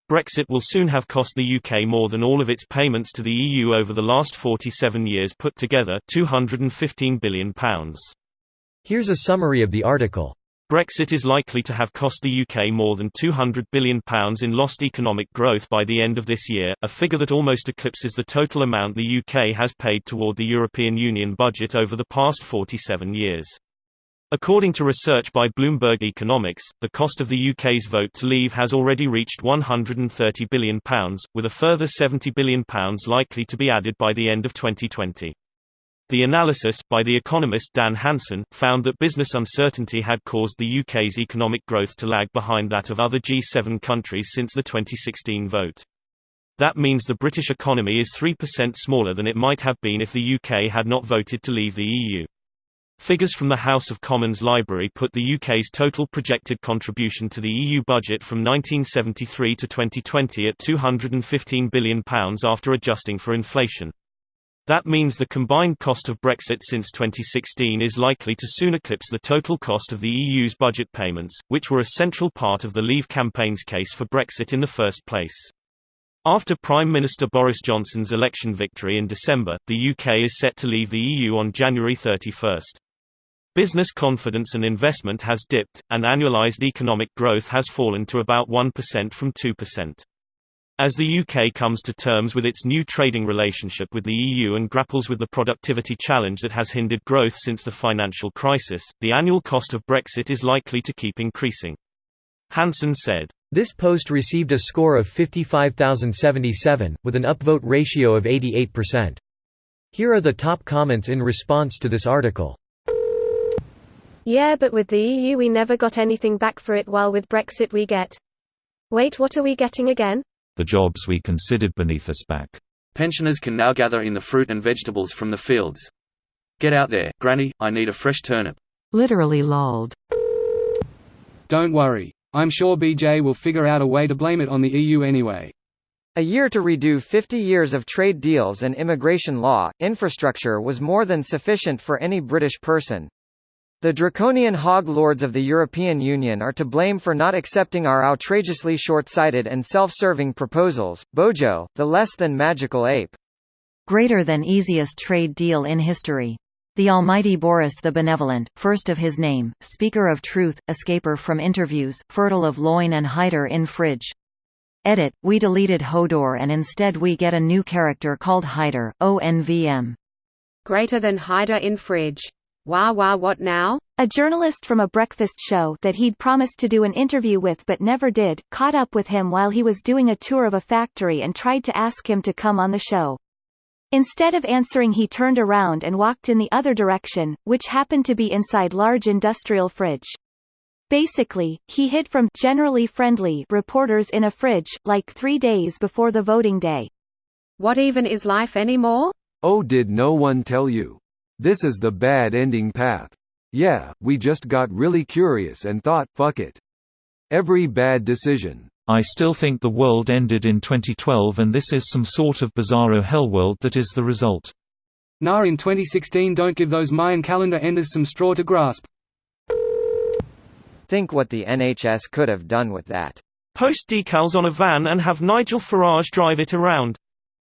Brexit will soon have cost the UK more than all of its payments to the EU over the last 47 years put together, £215 billion. Here's a summary of the article. Brexit is likely to have cost the UK more than £200 billion in lost economic growth by the end of this year, a figure that almost eclipses the total amount the UK has paid toward the European Union budget over the past 47 years. According to research by Bloomberg Economics, the cost of the UK's vote to leave has already reached £130 billion, with a further £70 billion likely to be added by the end of 2020. The analysis, by the economist Dan Hansen, found that business uncertainty had caused the UK's economic growth to lag behind that of other G7 countries since the 2016 vote. That means the British economy is 3% smaller than it might have been if the UK had not voted to leave the EU. Figures from the House of Commons Library put the UK's total projected contribution to the EU budget from 1973 to 2020 at £215 billion after adjusting for inflation. That means the combined cost of Brexit since 2016 is likely to soon eclipse the total cost of the EU's budget payments, which were a central part of the Leave campaign's case for Brexit in the first place. After Prime Minister Boris Johnson's election victory in December, the UK is set to leave the EU on January 31. Business confidence and investment has dipped, and annualized economic growth has fallen to about 1% from 2%. As the UK comes to terms with its new trading relationship with the EU and grapples with the productivity challenge that has hindered growth since the financial crisis, the annual cost of Brexit is likely to keep increasing. Hansen said, This post received a score of 55,077, with an upvote ratio of 88%. Here are the top comments in response to this article. Yeah, but with the EU we never got anything back for it, while with Brexit we get. Wait, what are we getting again? The jobs we considered beneath us back. Pensioners can now gather in the fruit and vegetables from the fields. Get out there, Granny, I need a fresh turnip. Literally lolled. Don't worry. I'm sure BJ will figure out a way to blame it on the EU anyway. A year to redo 50 years of trade deals and immigration law, infrastructure was more than sufficient for any British person. The draconian hog lords of the European Union are to blame for not accepting our outrageously short-sighted and self-serving proposals. Bojo, the less than magical ape. Greater than easiest trade deal in history. The almighty Boris the Benevolent, first of his name, speaker of truth, escaper from interviews, fertile of loin and hider in fridge. Edit, we deleted Hodor and instead we get a new character called Hider, ONVM. Greater than hider in fridge. Wah wah, what now? A journalist from a breakfast show that he'd promised to do an interview with but never did, caught up with him while he was doing a tour of a factory and tried to ask him to come on the show. Instead of answering, he turned around and walked in the other direction, which happened to be inside large industrial fridge. Basically, he hid from generally friendly reporters in a fridge, like 3 days before the voting day. What even is life anymore? Oh, did no one tell you? This is the bad ending path. Yeah, we just got really curious and thought, fuck it. Every bad decision. I still think the world ended in 2012 and this is some sort of bizarro hellworld that is the result. Nah, in 2016 don't give those Mayan calendar enders some straw to grasp. Think what the NHS could have done with that. Post decals on a van and have Nigel Farage drive it around.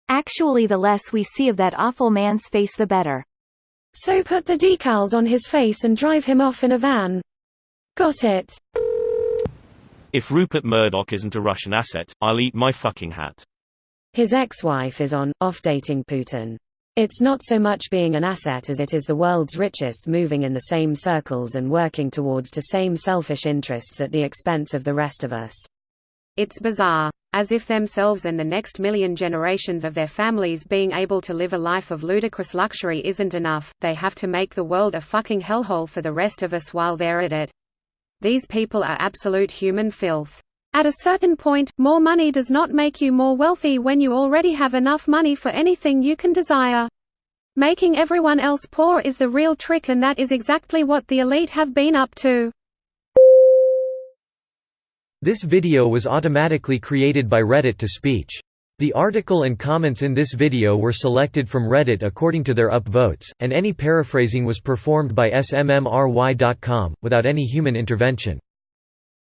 Actually, the less we see of that awful man's face the better. So put the decals on his face and drive him off in a van. Got it. If Rupert Murdoch isn't a Russian asset, I'll eat my fucking hat. His ex-wife is off dating Putin. It's not so much being an asset as it is the world's richest moving in the same circles and working towards the same selfish interests at the expense of the rest of us. It's bizarre. As if themselves and the next million generations of their families being able to live a life of ludicrous luxury isn't enough, they have to make the world a fucking hellhole for the rest of us while they're at it. These people are absolute human filth. At a certain point, more money does not make you more wealthy when you already have enough money for anything you can desire. Making everyone else poor is the real trick, and that is exactly what the elite have been up to. This video was automatically created by Reddit to speech. The article and comments in this video were selected from Reddit according to their upvotes, and any paraphrasing was performed by smmry.com, without any human intervention.